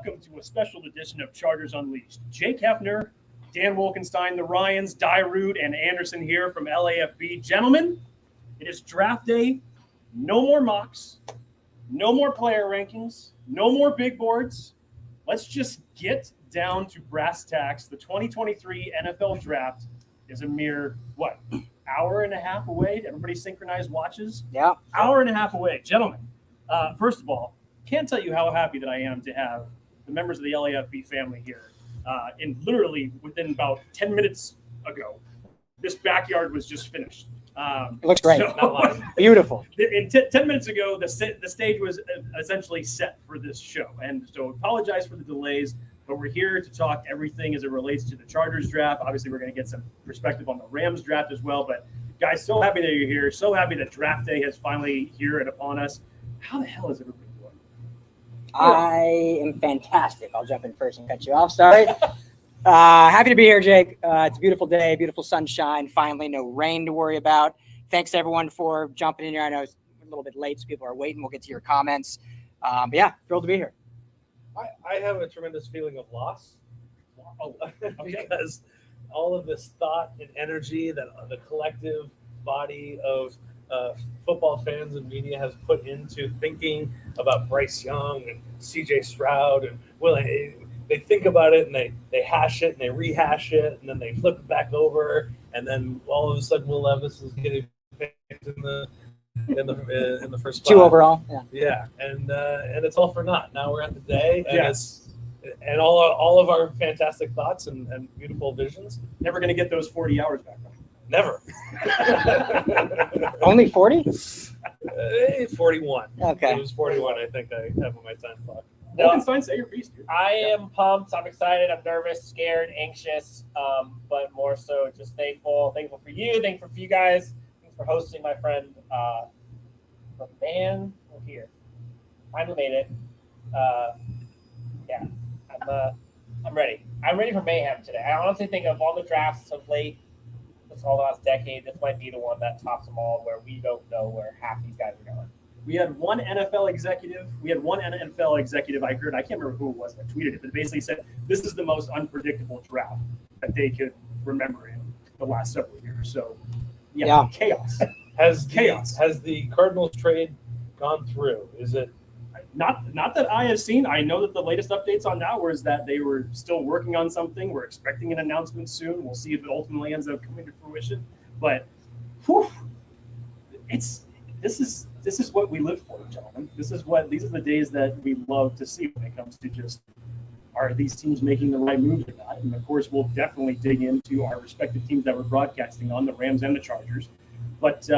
welcome to a special edition of Chargers Unleashed. Jake Hefner, Dan Wolkenstein, the Ryans, Dyrud, and Anderson here from LAFB. Gentlemen, it is draft day. No more mocks. No more player rankings. No more big boards. Let's just get down to brass tacks. The 2023 NFL Draft is a mere, hour and a half away? Everybody synchronized watches? Yeah. Hour and a half away. Gentlemen, first of all, can't tell you how happy that I am to have the members of the LAFB family here. And literally within about 10 minutes ago, this backyard was just finished. It looks great. So, beautiful. 10 minutes ago, the stage was essentially set for this show. And so apologize for the delays, but we're here to talk everything as it relates to the Chargers draft. Obviously, we're going to get some perspective on the Rams draft as well. But guys, so happy that you're here. So happy that draft day has finally here and upon us. How the hell is everybody doing? I am fantastic. I'll jump in first and cut you off. Sorry. Happy to be here, Jake. It's a beautiful day, beautiful sunshine. Finally, no rain to worry about. Thanks to everyone for jumping in here. I know it's a little bit late, so people are waiting. We'll get to your comments. But yeah, thrilled to be here. I have a tremendous feeling of loss because all of this thought and energy that the collective body of football fans and media has put into thinking about Bryce Young and CJ Stroud and they think about it and they hash it and they rehash it and then they flip it back over and then all of a sudden Will Levis is getting picked in the first spot. 2 overall. Yeah, and it's all for naught. Now we're at the day, and all of our fantastic thoughts and beautiful visions. Never going to get those 40 hours back. Never. Only 40? 41. Okay. It was 41, I think I have on my time clock. Wolkenstein, say your piece, dude. I am pumped. I'm excited. I'm nervous, scared, anxious, but more so just thankful. Thankful for you. Thankful for you guys. Thanks for hosting my friend. From Man, we're here. Finally made it. I'm ready. I'm ready for mayhem today. I honestly think of all the drafts of late, this all the last decade, this might be the one that tops them all, where we don't know where half these guys are going. We had one NFL executive. I heard, I can't remember who it was that tweeted it, but it basically said this is the most unpredictable draft that they could remember in the last several years. So, yeah. Chaos. Has the Cardinals trade gone through? Is it not that I have seen? I know that the latest updates on that was that they were still working on something. We're expecting an announcement soon. We'll see if it ultimately ends up coming to fruition. But, this is what we live for, gentlemen. These are the days that we love to see when it comes to just, are these teams making the right moves or not? And of course, we'll definitely dig into our respective teams that we're broadcasting on, the Rams and the Chargers. But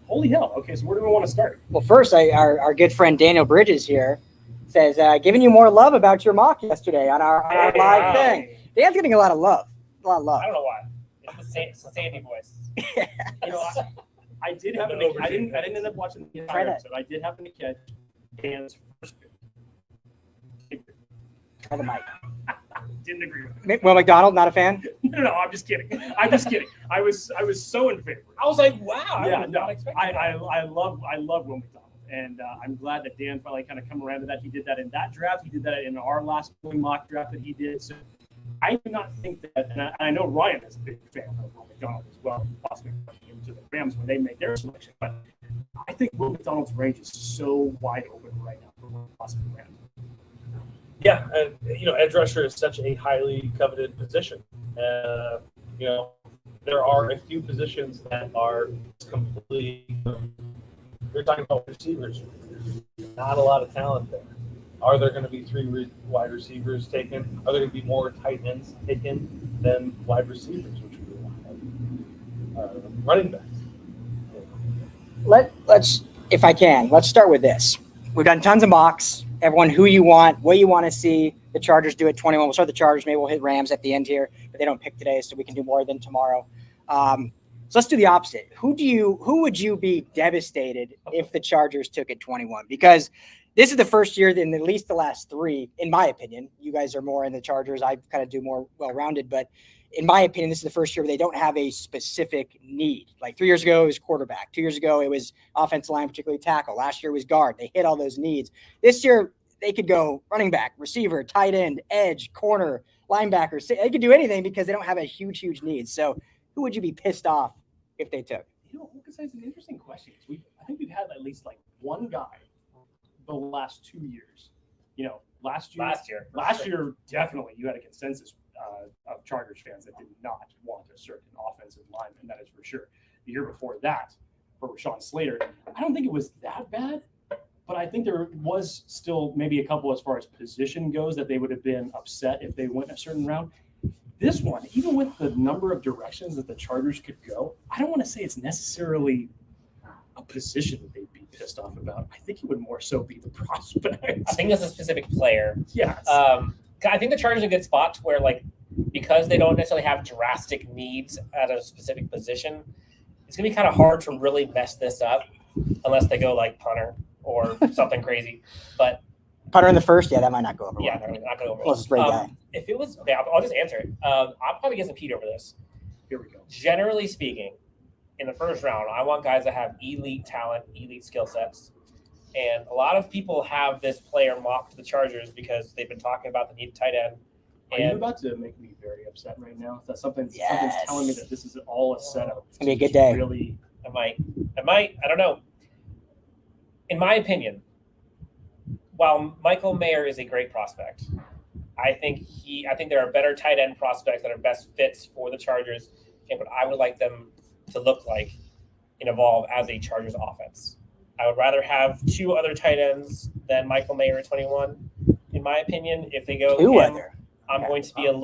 holy hell. Okay, so where do we want to start? Well, first, our good friend Daniel Bridges here says, giving you more love about your mock yesterday on our live thing. Dan's getting a lot of love. I don't know why. It's the Sandy voice. I did happen to. I didn't end up watching the entire episode. I did happen to catch Dan's first pick. Try the mic. Didn't agree with it. Will McDonald, not a fan? No, I'm just kidding. I was so in favor. I was like, wow. Yeah, no. I love Will McDonald, and I'm glad that Dan finally kind of come around to that. He did that in that draft. He did that in our last mock draft that he did. So I do not think that, and I know Ryan is a big fan of Will McDonald as well, possibly into the Rams when they make their selection. But I think Will McDonald's range is so wide open right now for possibly Rams. Yeah, edge rusher is such a highly coveted position. There are a few positions that are completely. You're talking about receivers. Not a lot of talent there. Are there going to be 3 wide receivers taken? Are there going to be more tight ends taken than wide receivers, which we will have? Running backs. Let's, if I can, let's start with this. We've done tons of mocks. Everyone, who you want, what you want to see. The Chargers do at 21. We'll start the Chargers. Maybe we'll hit Rams at the end here, but they don't pick today, so we can do more than tomorrow. So let's do the opposite. Who would you be devastated if the Chargers took at 21? Because this is the first year in at least the last 3, in my opinion. You guys are more in the Chargers. I kind of do more well-rounded, but in my opinion, this is the first year where they don't have a specific need. Like 3 years ago, it was quarterback. 2 years ago, it was offensive line, particularly tackle. Last year was guard. They hit all those needs. This year, they could go running back, receiver, tight end, edge, corner, linebacker. They could do anything because they don't have a huge need. So who would you be pissed off if they took? Lucas, it's an interesting question. I think we've had at least like one guy the last 2 years. Last year, definitely you had a consensus of Chargers fans that did not want a certain offensive lineman. That is for sure. The year before that, for Rashawn Slater, I don't think it was that bad, but I think there was still maybe a couple as far as position goes that they would have been upset if they went a certain round. This one, even with the number of directions that the Chargers could go, I don't want to say it's necessarily a position that they'd be pissed off about. I think it would more so be the prospect. I think it's a specific player. Yes. I think the Chargers are in a good spot where, like, because they don't necessarily have drastic needs at a specific position, it's going to be kind of hard to really mess this up unless they go like punter or something crazy. But Punter in the first, yeah, that might not go over. yeah, no, not going over. Well, it's a great guy. If it was, okay, I'll just answer it. I'll probably get some Pete over this. Here we go. Generally speaking, in the first round, I want guys that have elite talent, elite skill sets. And a lot of people have this player mocked to the Chargers because they've been talking about the need tight end. Are you about to make me very upset right now? That something's telling me that this is all a setup. It's gonna be a good day. Really, I might. I don't know. In my opinion, while Michael Mayer is a great prospect, I think there are better tight end prospects that are best fits for the Chargers and what I would like them to look like and evolve as a Chargers offense. I would rather have two other tight ends than Michael Mayer at 21. In my opinion, if they go I'm going to be I'm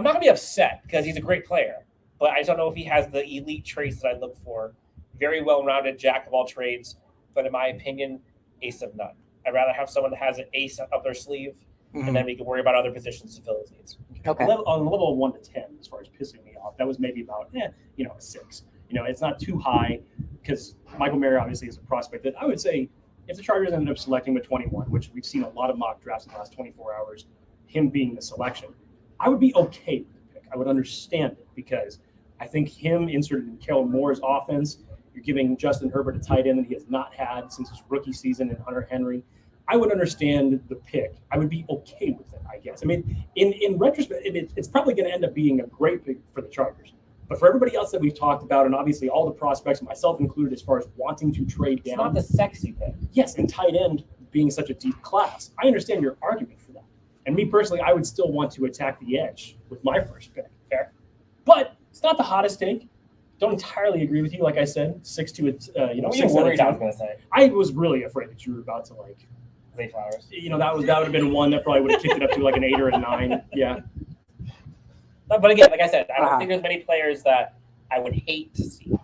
not going to be upset because he's a great player, but I just don't know if he has the elite traits that I look for. Very well-rounded, jack of all trades, but in my opinion, ace of none. I'd rather have someone that has an ace up their sleeve, and then we can worry about other positions to fill those needs. Okay. On a level of 1 to 10, as far as pissing me off, that was maybe about a 6. It's not too high because Michael Mayer obviously is a prospect that I would say if the Chargers ended up selecting with 21, which we've seen a lot of mock drafts in the last 24 hours, him being the selection, I would be okay with the pick. I would understand it because I think him inserted in Kellen Moore's offense, you're giving Justin Herbert a tight end that he has not had since his rookie season in Hunter Henry. I would understand the pick. I would be okay with it, I guess. I mean, in retrospect, it's probably going to end up being a great pick for the Chargers. But for everybody else that we've talked about, and obviously all the prospects, myself included, as far as wanting to trade down. It's not the sexy pick. Yes, and tight end being such a deep class. I understand your argument for that. And me personally, I would still want to attack the edge with my first pick. Fair. But it's not the hottest take. Don't entirely agree with you. Like I said, 6 to it. What were you worried I was going to say? I was really afraid that you were about to Zay Flowers. That would have been one that probably would have kicked it up to like an 8 or a 9. Yeah. But again, like I said, I don't think there's many players that I would hate to see.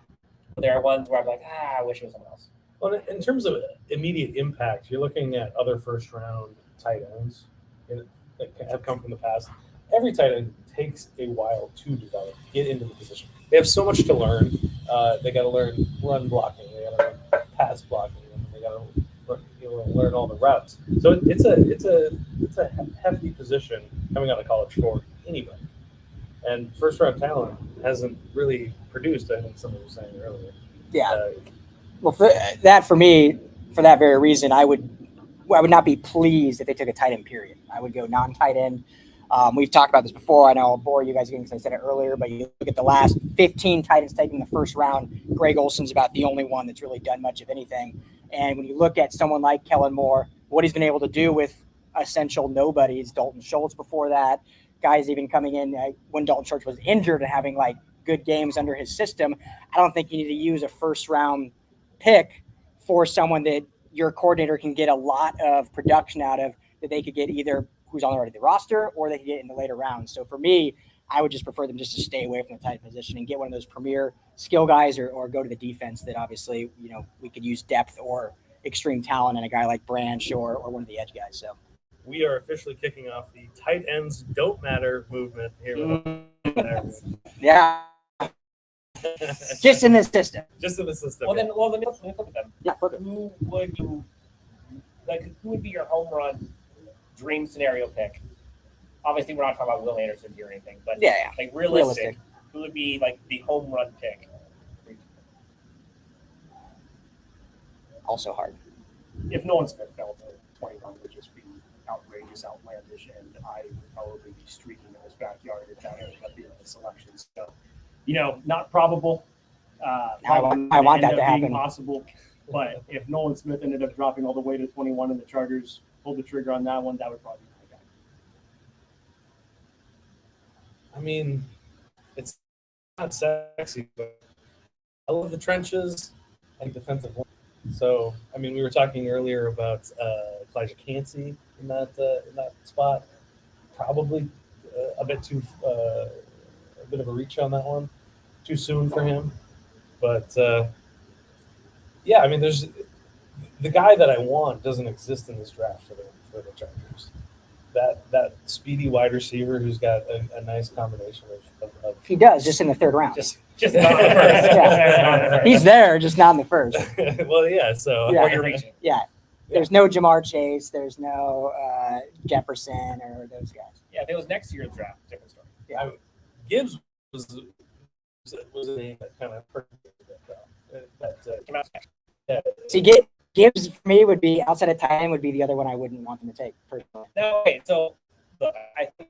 But there are ones where I'm like, I wish it was someone else. Well, in terms of immediate impact, you're looking at other first-round tight ends that have come from the past. Every tight end takes a while to develop, get into the position. They have so much to learn. They got to learn run blocking. They got to learn pass blocking. And they got to learn all the routes. So it's a hefty position coming out of college for anybody. And first-round talent hasn't really produced, I think someone was saying earlier. Yeah. Well, for me, for that very reason, I would not be pleased if they took a tight end, period. I would go non-tight end. We've talked about this before. I know I'll bore you guys again because I said it earlier, but you look at the last 15 tight ends taken in the first round, Greg Olson's about the only one that's really done much of anything. And when you look at someone like Kellen Moore, what he's been able to do with essential nobodies, Dalton Schultz before that, guys even coming in when Dalton Schultz was injured and having good games under his system, I don't think you need to use a first-round pick for someone that your coordinator can get a lot of production out of that they could get either who's already the roster or they could get in the later rounds. So for me, I would just prefer them just to stay away from the tight position and get one of those premier skill guys or go to the defense that obviously, we could use depth or extreme talent in a guy like Branch or one of the edge guys. So we are officially kicking off the tight ends don't matter movement here. Yeah. Just in this system. Just in the system. Well, let me flip it then. Yeah, flip it. Who would be your home run dream scenario pick? Obviously, we're not talking about Will Anderson here or anything, but realistic. Who would be the home run pick? Also hard. If Nolan Smith fell 21 would just be outrageous, outlandish, and I would probably be streaking in his backyard if that ended up being the selection. So, not probable. I want that to happen. Possible, but if Nolan Smith ended up dropping all the way to 21 and the Chargers pulled the trigger on that one, that would probably be my guy. I mean, it's not sexy, but I love the trenches and defensive line. So, I mean, we were talking earlier about Elijah Cansey in that spot. Probably a bit of a reach on that one. Too soon for him. But, yeah, I mean, there's the guy that I want doesn't exist in this draft for the Chargers. That speedy wide receiver who's got a nice combination of He does, just in the third round. Just not the first. Yeah. He's there, just not in the first. well, yeah. So Yeah. Or you're reaching. Yeah. There's no Jamar Chase. There's no Jefferson or those guys. Yeah, if it was next year's draft, different story. Gibbs was a name that kind of permeated that. Came out. See, Gibbs for me would be outside of tight end would be the other one I wouldn't want them to take personally. No, wait. So, look, I think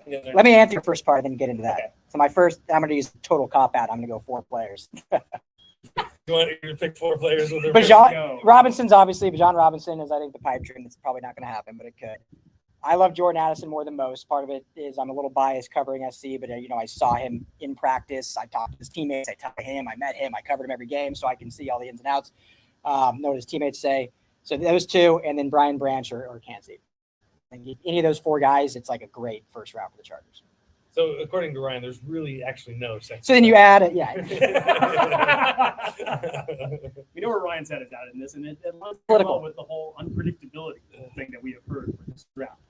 those are- Let me answer your first part and then get into that. Okay. So my first, I'm going to use total cop out. I'm going to go 4 players. You want to pick 4 players with their Bajan Robinson's obviously Bajan Robinson is I think the pipe dream. It's probably not going to happen, but it could. I love Jordan Addison more than most. Part of it is I'm a little biased covering SC, but I saw him in practice. I talked to his teammates. I talked to him. I met him. I covered him every game, so I can see all the ins and outs. Know what his teammates say. So those 2, and then Brian Branch or Cansey. I think any of those 4 guys, it's like a great first round for the Chargers. So according to Ryan, there's really actually no sex. So then you add it, yeah. We know where Ryan's head is at in this, and it lines up Political. well with the whole unpredictability thing that we have heard for this draft.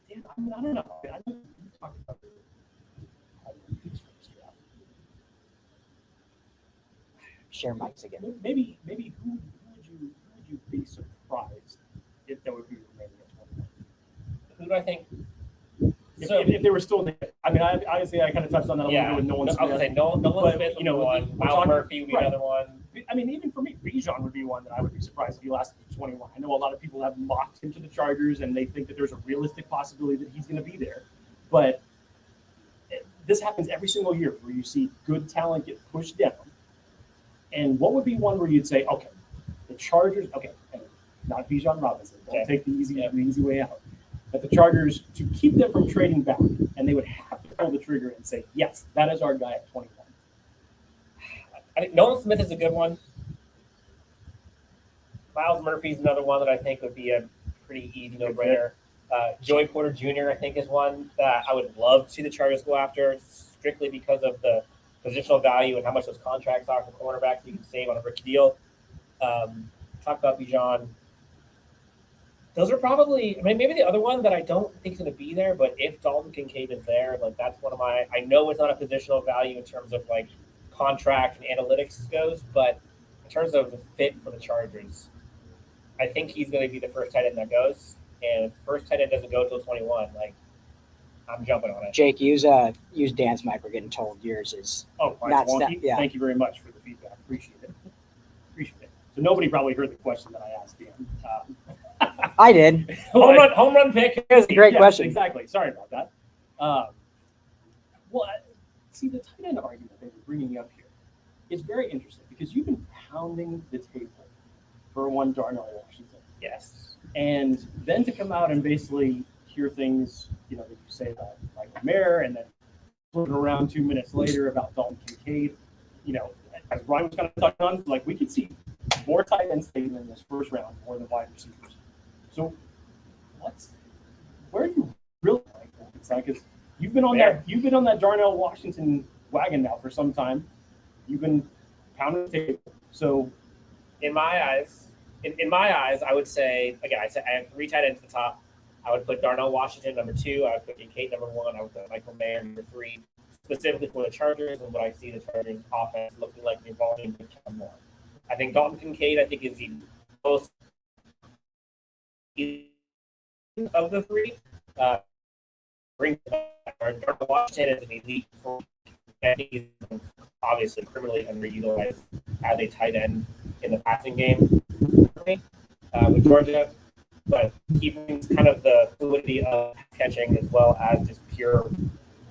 Dan, I don't know. I know you talked about these for this draft. Share mics again. Maybe who would you be surprised if that would be remaining at 21? Who do I think? If they were still there. I mean, obviously, I kind of touched on that a little bit with Nolan I was Smith. gonna say Nolan But, Smith would you know, be one. we're Miles talking- Murphy would be right. another one. I mean, even for me, Bijan would be one that I would be surprised if he lasted to 21. I know a lot of people have mocked him to the Chargers, and they think that there's a realistic possibility that he's going to be there. But this happens every single year where you see good talent get pushed down. And what would be one where you'd say, okay, the Chargers, okay, and not Bijan Robinson, don't take the easy way out. But the Chargers, to keep them from trading back, and they would have to pull the trigger and say, yes, that is our guy at 21. I think Nolan Smith is a good one. Miles Murphy's another one that I think would be a pretty easy no-brainer. Joey Porter Jr. I think is one that I would love to see the Chargers go after, strictly because of the positional value and how much those contracts are for cornerbacks you can save on a rookie deal. Talk about Bijan. Those are probably, I mean, maybe the other one that I don't think is going to be there, but if Dalton Kincaid is there, like that's one of my, I know it's not a positional value in terms of like contract and analytics goes, but in terms of the fit for the Chargers, I think he's going to be the first tight end that goes. And if the first tight end doesn't go until 21, like I'm jumping on it. Jake, use Dan's mic. We're getting told yours is. Oh, Not mine's wonky. step- yeah. Thank you very much for the feedback. Appreciate it. So nobody probably heard the question that I asked Dan. I did. Home run pick. It was a great Yes, question. Exactly. Sorry about that. See, the tight end argument that you're bringing up here is very interesting because you've been pounding the table for one Darnell Washington. Yes. And then to come out and basically hear things, that you say about Michael Mayer and then flip it around 2 minutes later about Dalton Kincaid, as Ryan was kind of touching on, like we could see more tight ends taken in this first round more than wide receivers. So where do you really like that? Because you've been on that Darnell Washington wagon now for some time. You've been pounding the table. So In my eyes, I would say, again, I have 3 tight ends at the top. I would put Darnell Washington number 2. I would put Kincaid number 1. I would put Michael Mayer number 3, specifically for the Chargers and what I see the Chargers offense looking like evolving with Kellen Moore. I think Dalton Kincaid, is the most of the 3. Darnell Washington is an elite for he's obviously criminally underutilized as a tight end in the passing game. with Georgia, but keeping kind of the fluidity of catching as well as just pure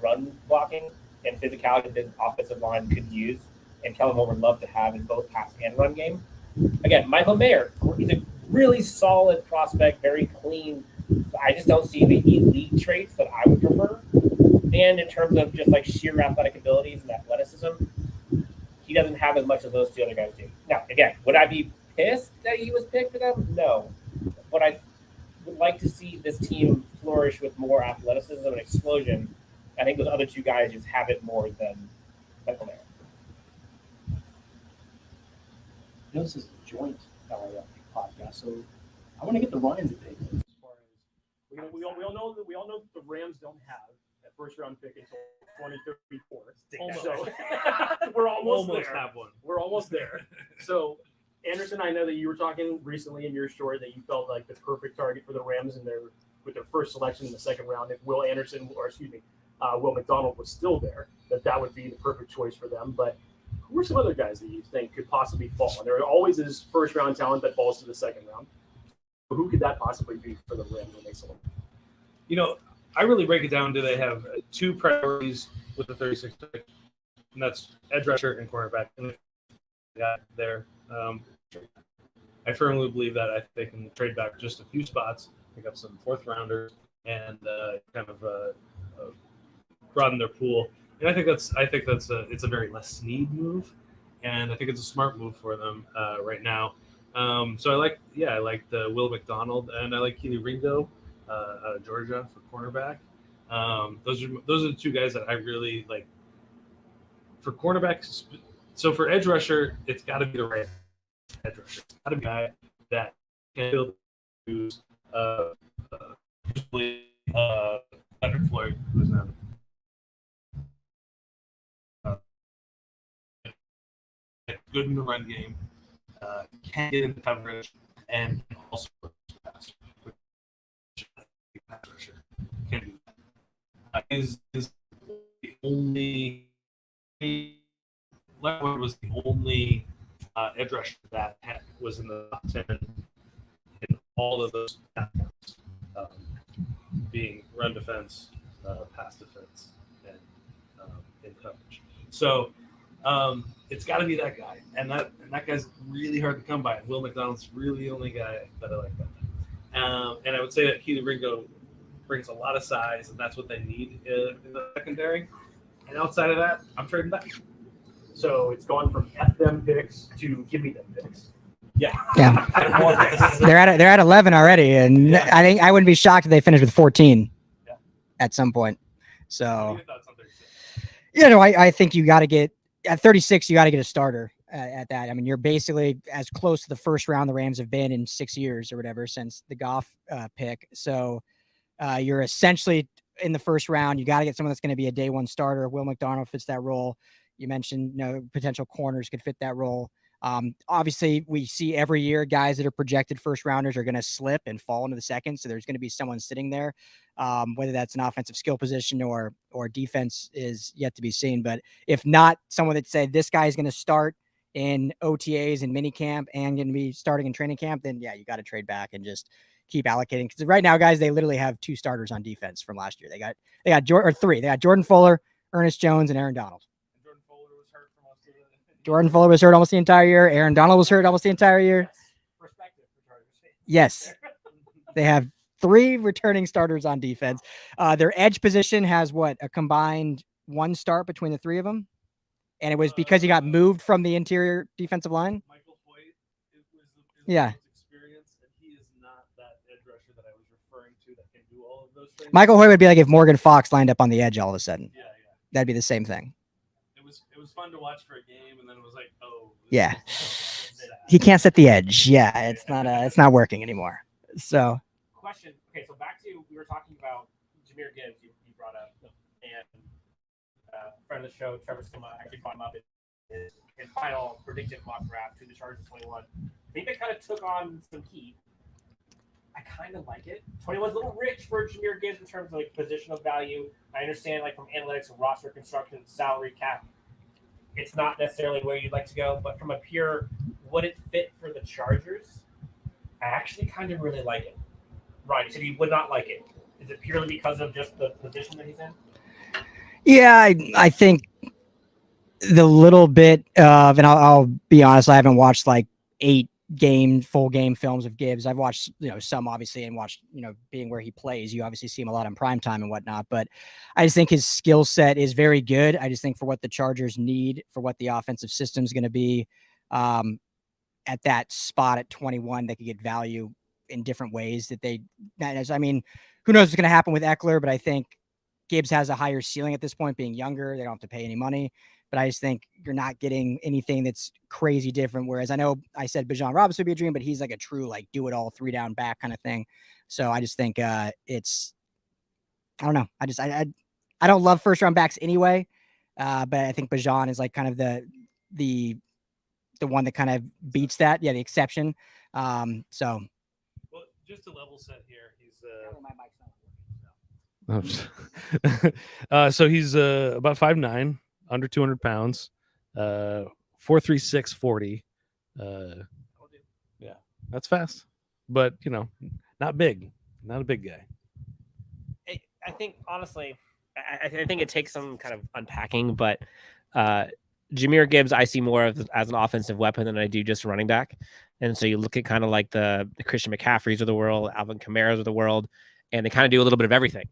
run blocking and physicality that the offensive line could use, and Kellen Moore would love to have in both pass and run game. Again, Michael Mayer, he's a really solid prospect, very clean. I just don't see the elite traits that I would prefer. And in terms of just like sheer athletic abilities and athleticism, he doesn't have as much as those two other guys do. Now, again, would I be pissed that he was picked for them? No. But I would like to see this team flourish with more athleticism and explosion. I think those other two guys just have it more than Michael Mayer. I know this is a joint LAFB podcast, so I want to get the Ryans' opinion as far as we all know that the Rams don't have that first round pick until 2034. So we're almost there. have one. We're almost there. So Anderson, I know that you were talking recently in your story that you felt like the perfect target for the Rams with their first selection in the second round. If Will McDonald was still there, that would be the perfect choice for them. But who are some other guys that you think could possibly fall? And there always is first round talent that falls to the second round. Who could that possibly be for the Rams when they select? You know, I really break it down to they have two priorities with the 36th pick, and that's edge rusher and cornerback. And they got there. I firmly believe that they can trade back just a few spots, pick up some fourth rounders, and broaden their pool. And I think it's a very Les Snead move, and I think it's a smart move for them right now. So I like the Will McDonald, and I like Keely Ringo out of Georgia for cornerback. Those are the two guys that I really like for cornerbacks. So for edge rusher, it's got to be the right edge rusher. It's got to be a guy that can build who's Leonard Floyd, who's now good in the run game, can get into coverage, and also pass. Pass rusher can do that. Is the only Leonard was the only edge rusher that was in the top 10 in all of those categories, being run defense, pass defense, and in coverage. So it's got to be that guy, and that guy's really hard to come by. Will McDonald's really the only guy that I like that. And I would say that Keely Ringo brings a lot of size, and that's what they need in the secondary. And outside of that, I'm trading back. So it's gone from F them picks to give me them picks. Yeah. they're at 11 already, and Yeah. I think I wouldn't be shocked if they finish with 14 at some point. So Your thoughts on 36? I think you got to get at 36. You got to get a starter at that. I mean, you're basically as close to the first round the Rams have been in 6 years or whatever since the Goff pick. So you're essentially in the first round. You got to get someone that's going to be a day one starter. Will McDonald fits that role. You mentioned, potential corners could fit that role. Obviously, we see every year guys that are projected first rounders are going to slip and fall into the second. So there's going to be someone sitting there, whether that's an offensive skill position or defense is yet to be seen. But if not, someone that said this guy is going to start in OTAs and minicamp and going to be starting in training camp, then yeah, you got to trade back and just keep allocating. Because right now, guys, they literally have two starters on defense from last year. They got three. They got Jordan Fuller, Ernest Jones, and Aaron Donald. Jordan Fuller was hurt almost the entire year. Aaron Donald was hurt almost the entire year. Yes. They have three returning starters on defense. Their edge position has a combined one start between the three of them. And it was because he got moved from the interior defensive line. Michael Hoyt is Yeah. Experience, and he is not that edge rusher that I was referring to that can do all of those things. Michael Hoyt would be like if Morgan Fox lined up on the edge all of a sudden. Yeah. That'd be the same thing. It was fun to watch for a game, and then it was like, oh. Yeah. He can't set the edge. Yeah, it's not working anymore. So Question. Okay, so back to we were talking about Jahmyr Gibbs. You brought up, and friend of the show, Trevor Sima, actually brought him up in final predictive mock draft to the Chargers 21. I think they kind of took on some heat. I kind of like it. 21's a little rich for Jahmyr Gibbs in terms of positional value. I understand from analytics and roster construction, salary cap, it's not necessarily where you'd like to go, but from a pure would it fit for the Chargers? I actually kind of really like it. Ryan, you said you would not like it. Is it purely because of just the position that he's in? Yeah, I think the little bit of, and I'll be honest, I haven't watched like 8 full game films of Gibbs. I've watched, some obviously, and watched, being where he plays, you obviously see him a lot in prime time and whatnot, but I just think his skill set is very good. I just think for what the Chargers need, for what the offensive system is going to be, at that spot at 21, they could get value in different ways I mean, who knows what's going to happen with Eckler, but I think Gibbs has a higher ceiling at this point, being younger. They don't have to pay any money. But I just think you're not getting anything that's crazy different. Whereas I know I said Bijan Robinson would be a dream, but he's like a true, like, do it all 3 down back kind of thing. So I just think I don't know. I don't love first round backs anyway. But I think Bijan is like kind of the one that kind of beats that. Yeah. The exception. So. Well, just to level set here, he's so he's about 5'9", under 200 pounds, 4.36 40. Yeah, that's fast, but not big, not a big guy. I think honestly, I think it takes some kind of unpacking, but Jahmyr Gibbs I see more of as an offensive weapon than I do just running back. And so you look at kind of like the Christian McCaffreys of the world, Alvin Kamara's of the world, and they kind of do a little bit of everything.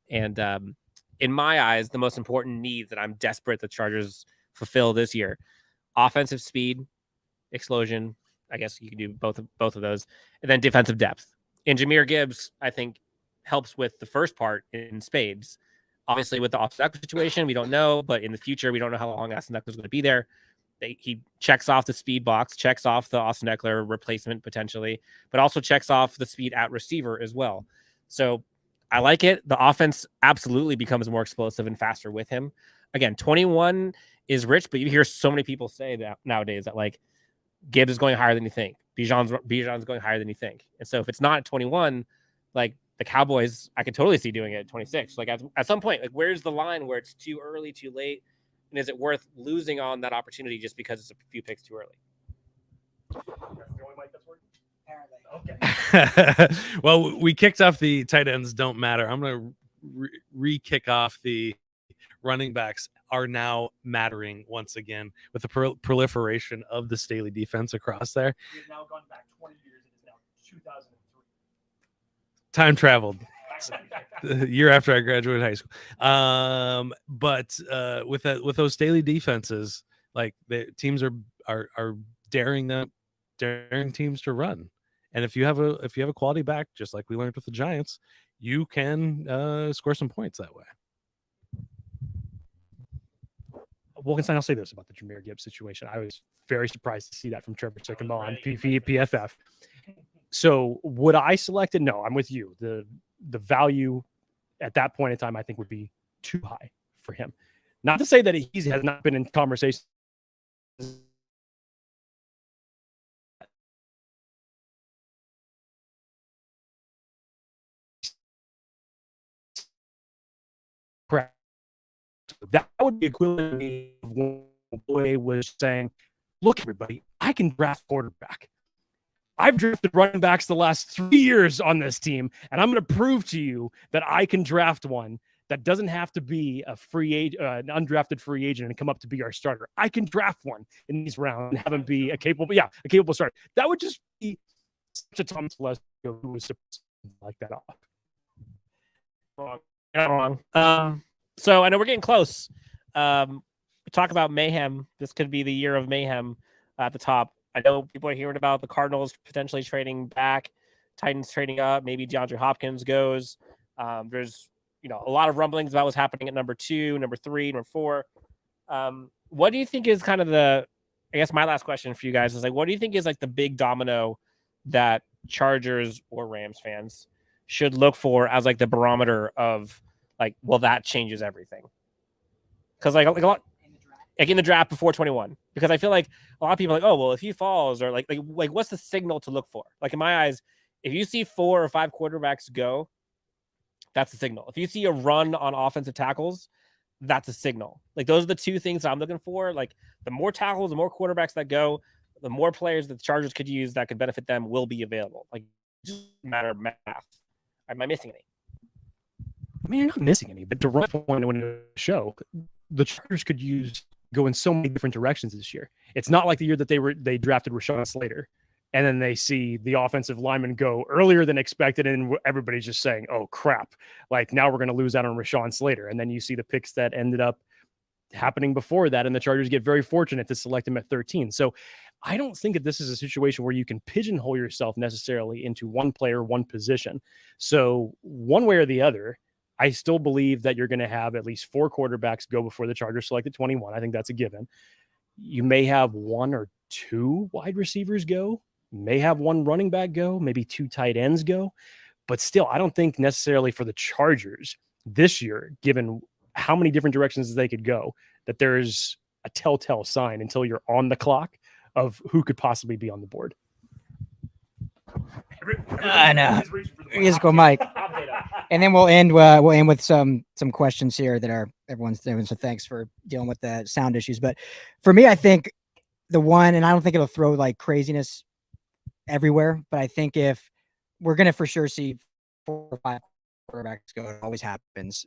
And in my eyes, the most important need that I'm desperate the Chargers fulfill this year: offensive speed, explosion. I guess you can do both of those, and then defensive depth. And Jahmyr Gibbs, I think, helps with the first part in spades. Obviously, with the Austin Eckler situation, we don't know, but in the future, we don't know how long Austin Eckler is going to be there. He checks off the speed box, checks off the Austin Eckler replacement potentially, but also checks off the speed at receiver as well. So I like it. The offense absolutely becomes more explosive and faster with him. Again, 21 is rich, but you hear so many people say that nowadays that like Gibbs is going higher than you think. Bijan's going higher than you think. And so if it's not at 21, like the Cowboys, I could totally see doing it at 26. Like at some point, like where's the line where it's too early, too late? And is it worth losing on that opportunity just because it's a few picks too early? That's the only mic that's working? Okay. Well, we kicked off the tight ends don't matter. I'm going to re-kick off the running backs are now mattering once again with the proliferation of the Staley defense across there. We've now gone back 20 years. It is now 2003. Time traveled. The year after I graduated high school. But with those Staley defenses, like the teams are daring teams to run. And if you have a quality back, just like we learned with the Giants, you can score some points that way. Wolkenstein, I'll say this about the Jahmyr Gibbs situation. I was very surprised to see that from Trevor Sikkema on PFF. So would I select it? No, I'm with you. The value at that point in time, I think, would be too high for him. Not to say that he has not been in conversation. Correct. That would be equivalent of when Boy was saying, look, everybody, I can draft quarterback. I've drafted running backs the last 3 years on this team, and I'm going to prove to you that I can draft one that doesn't have to be a free agent, an undrafted free agent, and come up to be our starter. I can draft one in these rounds and have him be a capable starter. That would just be such a Tom Telesco who was supposed to like that off. Wrong. So I know we're getting close. We talk about mayhem. This could be the year of mayhem at the top. I know people are hearing about the Cardinals potentially trading back, Titans trading up, maybe DeAndre Hopkins goes. There's a lot of rumblings about what's happening at number 2, number 3, number 4. What do you think is kind of I guess my last question for you guys is like, what do you think is like the big domino that Chargers or Rams fans should look for as like the barometer of like, well, that changes everything? Because like a lot, like in the draft before 21, because I feel like a lot of people are like, oh, well, if he falls or like what's the signal to look for? Like in my eyes, if you see 4 or 5 quarterbacks go, that's a signal. If you see a run on offensive tackles, that's a signal. Like those are the 2 things that I'm looking for. Like the more tackles, the more quarterbacks that go, the more players that the Chargers could use that could benefit them will be available. Like, just a matter of math. Am I missing any? I mean, you're not missing any, but to Russ' point when the show, the Chargers could go in so many different directions this year. It's not like the year that they drafted Rashawn Slater, and then they see the offensive lineman go earlier than expected, and everybody's just saying, "Oh crap!" Like now we're going to lose out on Rashawn Slater, and then you see the picks that ended up happening before that, and the Chargers get very fortunate to select him at 13. So I don't think that this is a situation where you can pigeonhole yourself necessarily into one player, one position. So one way or the other, I still believe that you're going to have at least 4 quarterbacks go before the Chargers select at 21. I think that's a given. You may have 1 or 2 wide receivers go, may have 1 running back go, maybe 2 tight ends go. But still, I don't think necessarily for the Chargers this year, given how many different directions they could go, that there's a telltale sign until you're on the clock of who could possibly be on the board. I know. Here's go, Mike. And then we'll end with some questions here that are everyone's doing. So thanks for dealing with the sound issues. But for me, I think the one, and I don't think it'll throw like craziness everywhere, but I think if we're gonna for sure see 4 or 5 quarterbacks go, it always happens.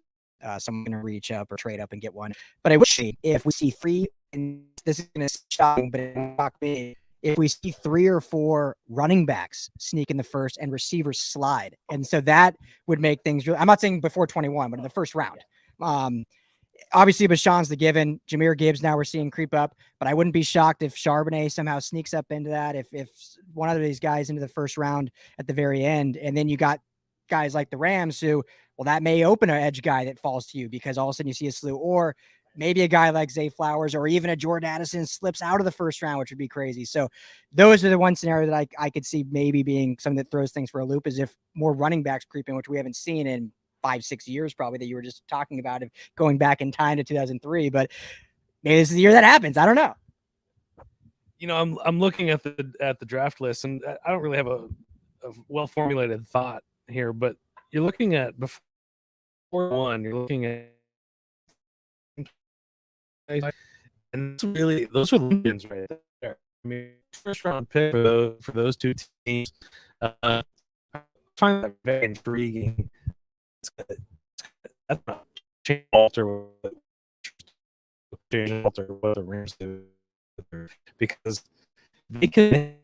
Someone's gonna reach up or trade up and get one. But I would say if we see 3, and this is gonna shock, but it won't shock me, if we see 3 or 4 running backs sneak in the first and receivers slide. And so that would make things really, I'm not saying before 21, but in the first round. Obviously, Bashan's the given. Jahmyr Gibbs now we're seeing creep up, but I wouldn't be shocked if Charbonnet somehow sneaks up into that. If one of these guys into the first round at the very end, and then you got guys like the Rams who, well, that may open an edge guy that falls to you because all of a sudden you see a slew, or maybe a guy like Zay Flowers or even a Jordan Addison slips out of the first round, which would be crazy. So those are the one scenario that I could see maybe being something that throws things for a loop, is if more running backs creep in, which we haven't seen in 5-6 years, probably, that you were just talking about, if going back in time to 2003, but maybe this is the year that happens. I don't know. You know, I'm looking at the draft list, and I don't really have a well formulated thought here, but you're looking at before one, you're looking at, and it's really, those are legends right there. I mean, first round pick for those 2 teams. I find that very intriguing. That's not alter what the Rams do, because they can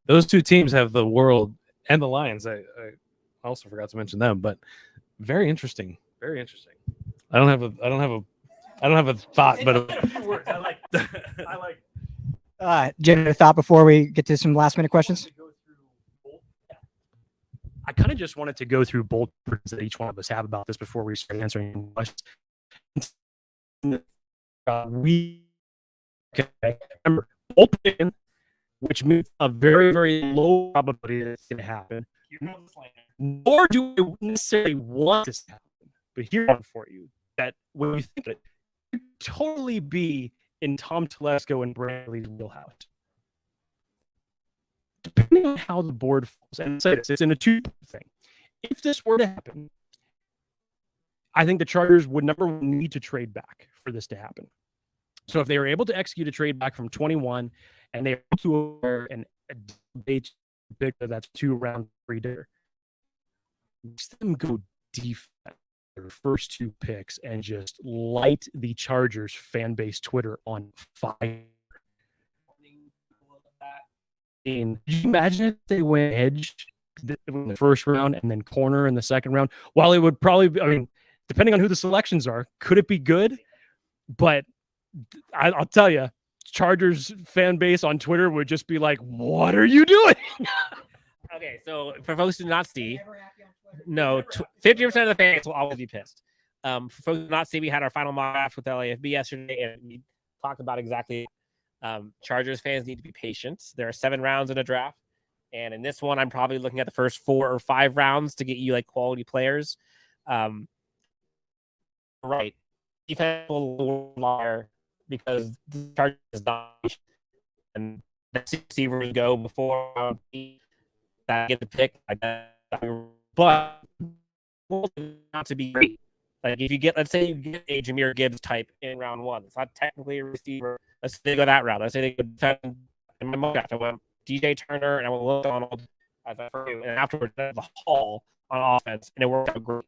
those 2 teams have the world, and the Lions. I also forgot to mention them, but very interesting. Very interesting. I don't have a thought, but I like. Jen, a thought before we get to some last minute questions? I kind of just wanted to go through both words that each one of us have about this before we start answering questions. Remember, both in, which means a very, very low probability that it's going to happen. Nor do we necessarily want this to happen. But here's one for you, that when you think it could totally be in Tom Telesco and Bradley's wheelhouse. Depending on how the board falls, and say this, it's in a 2 thing. If this were to happen, I think the Chargers would number 1 need to trade back for this to happen. So if they were able to execute a trade back from 21 and they were to acquire an pick that's 2 round 3 there, let them go defense their first 2 picks and just light the Chargers fan base Twitter on fire. Can you imagine if they went edge in the first round and then corner in the second round? While it would probably be, I mean, depending on who the selections are, could it be good? But I'll tell you, Chargers fan base on Twitter would just be like, "What are you doing?" Okay, so for folks who do not see, no, 50% of the fans will always be pissed. For folks who do not see, we had our final mock draft with LAFB yesterday, and we talked about exactly. Chargers fans need to be patient. There are 7 rounds in a draft, and in this one, I'm probably looking at the first 4 or 5 rounds to get you like quality players. Right, defense will liar because the Chargers is not, and the receivers go before that get the pick. But not to be great. Like if you get, let's say you get a Jahmyr Gibbs type in round 1, it's not technically a receiver. Let's say they go that route. Let's say they go defend in my mock draft. I went DJ Turner and I went Will Donald as I first, and afterwards I had the Hall on offense, and it worked out great.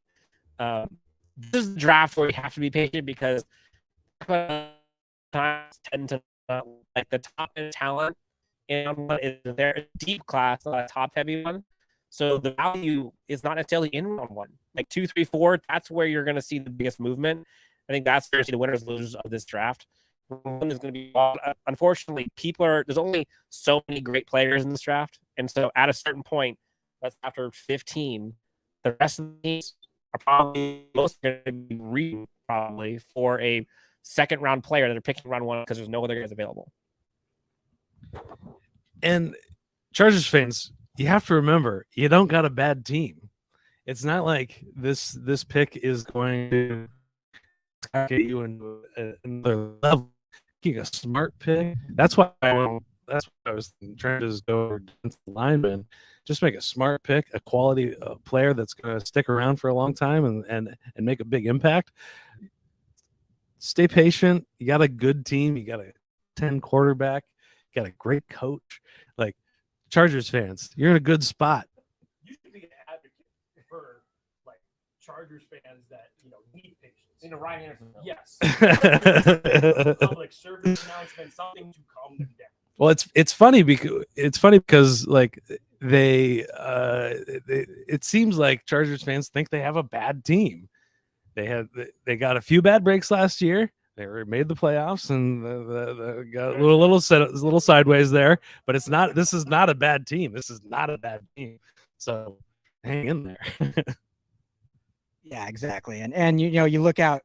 This is the draft where you have to be patient because times tend to like the top end talent in one is there deep class, not a top heavy one. So the value is not necessarily in round 1. Like 2, 3, 4, that's where you're going to see the biggest movement. I think that's where you see the winners and losers of this draft. One is going to be, unfortunately, there's only so many great players in this draft. And so at a certain point, that's after 15, the rest of the teams are probably most going to be reading probably for a second round player that are picking round 1 because there's no other guys available. And Chargers fans, you have to remember, you don't got a bad team. It's not like this pick is going to get you into another level. Making a smart pick. That's why I was trying to just go against the lineman. Just make a smart pick, a quality player that's going to stick around for a long time and make a big impact. Stay patient. You got a good team. You got a 10 quarterback. You got a great coach. Like Chargers fans, you're in a good spot. You should be an advocate for like Chargers fans that need patience. In the Ryan Anderson. Yes. Public service announcement, something to calm them down. Well, it's funny because like it seems like Chargers fans think they have a bad team. They got a few bad breaks last year. They made the playoffs and got a little sideways there. But this is not a bad team. This is not a bad team. So hang in there. Yeah, exactly. And you look out,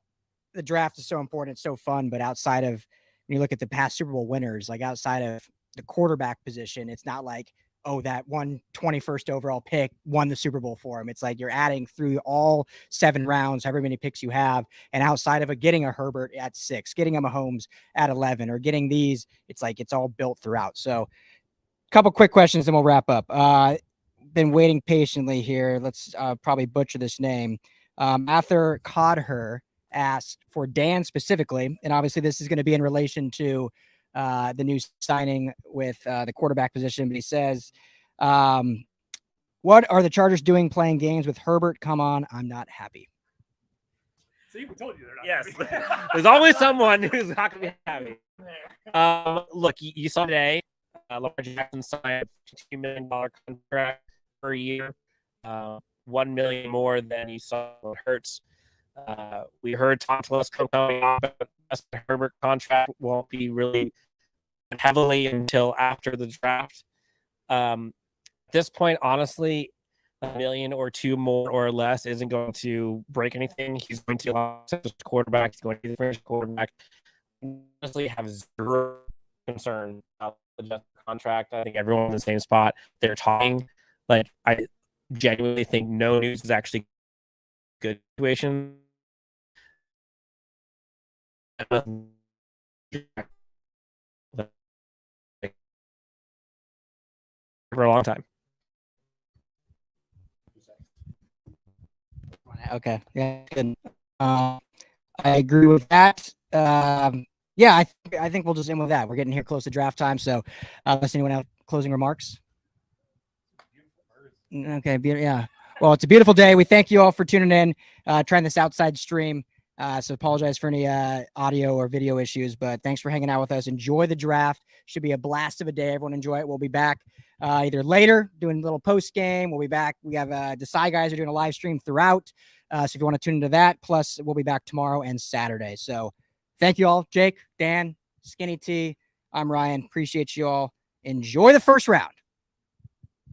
the draft is so important, it's so fun, but outside of, when you look at the past Super Bowl winners, like outside of the quarterback position, it's not like, oh, that 21st overall pick won the Super Bowl for him. It's like you're adding through all 7 rounds, however many picks you have, and outside of getting a Herbert at 6, getting a Mahomes at 11, or getting these, it's like it's all built throughout. So a couple quick questions and we'll wrap up. Been waiting patiently here. Let's probably butcher this name. Arthur Codher asked for Dan specifically, and obviously this is going to be in relation to the new signing with the quarterback position, but he says, what are the Chargers doing playing games with Herbert? Come on, I'm not happy. See, we told you they're not. Yes. happy. There's always someone who's not going to be happy. Look, you saw today, Lamar Jackson signed a $2 million contract per year, $1 million more than you saw with Hurts. We heard Tom Telesco coming off, but the Herbert contract won't be really heavily until after the draft. At this point, honestly, $1 million or $2 more or less isn't going to break anything. He's going to the quarterback. He's going to be the first quarterback. Honestly, have zero concern about the contract. I think everyone's in the same spot. They're talking. Like, I genuinely think no news is actually a good situation. For a long time. Okay. Yeah, good. I agree with that. Yeah, I think we'll just end with that. We're getting here close to draft time. So unless anyone else closing remarks. Okay. Yeah. Well, it's a beautiful day. We thank you all for tuning in, trying this outside stream. So apologize for any audio or video issues, but thanks for hanging out with us. Enjoy the draft. Should be a blast of a day. Everyone enjoy it. We'll be back either later doing a little post game. We'll be back. We have the Psy guys are doing a live stream throughout. So if you want to tune into that, plus we'll be back tomorrow and Saturday. So thank you all. Jake, Dan, Skinny T, I'm Ryan. Appreciate you all. Enjoy the first round.